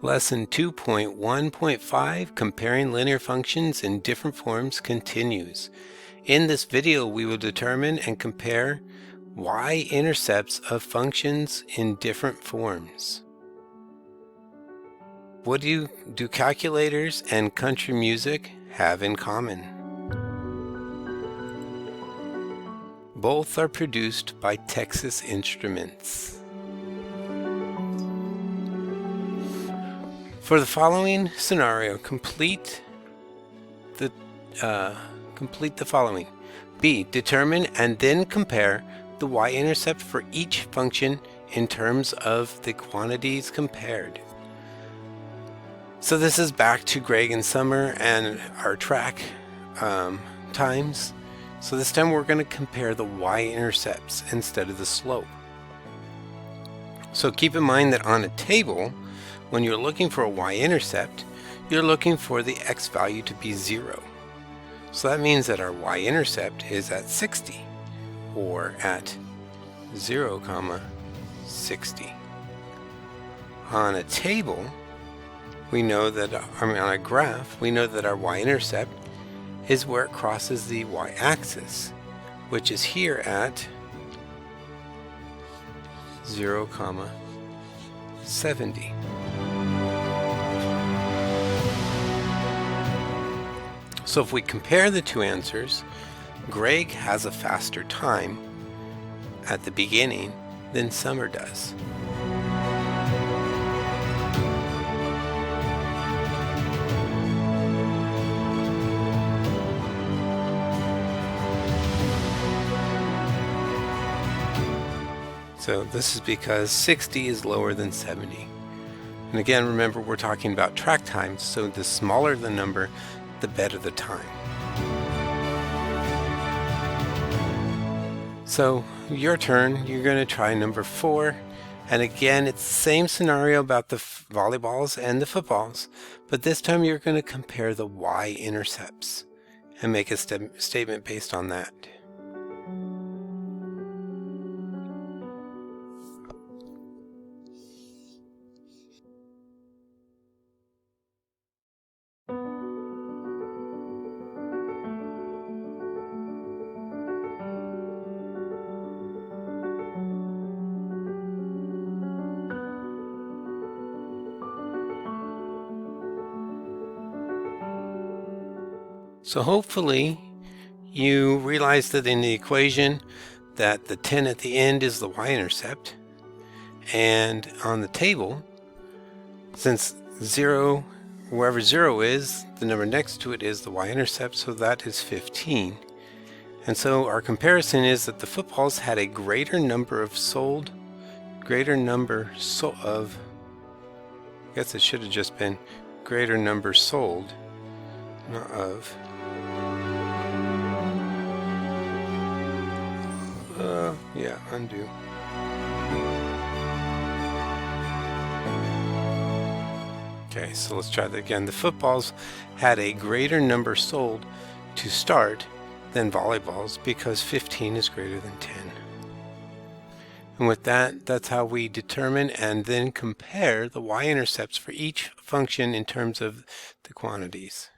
Lesson 2.1.5 Comparing Linear Functions in Different Forms continues. In this video, we will determine and compare y-intercepts of functions in different forms. What do calculators and country music have in common? Both are produced by Texas Instruments. For the following scenario, complete the following. B. Determine and then compare the y-intercept for each function in terms of the quantities compared. So this is back to Greg and Summer and our track times. So this time we're going to compare the y-intercepts instead of the slope. So keep in mind that on a table, when you're looking for a y-intercept, you're looking for the x value to be 0. So that means that our y-intercept is at 60, or at 0, 60. On a table, we know that, on a graph, we know that our y-intercept is where it crosses the y-axis, which is here at 0, 70. So if we compare the two answers, Greg has a faster time at the beginning than Summer does. So this is because 60 is lower than 70. And again, remember, we're talking about track times, so the smaller the number, the better the time. So your turn, you're going to try number 4. And again, it's the same scenario about the volleyballs and the footballs, but this time you're going to compare the y-intercepts and make a statement based on that. So hopefully you realize that in the equation that the 10 at the end is the y-intercept, and on the table, since 0, wherever 0 is, the number next to it is the y-intercept, so that is 15. And so our comparison is that the footballs had a greater number of I guess it should have just been greater number sold, not of. Yeah, undo. Okay, so let's try that again. The footballs had a greater number sold to start than volleyballs because 15 is greater than 10. And with that, that's how we determine and then compare the y-intercepts for each function in terms of the quantities.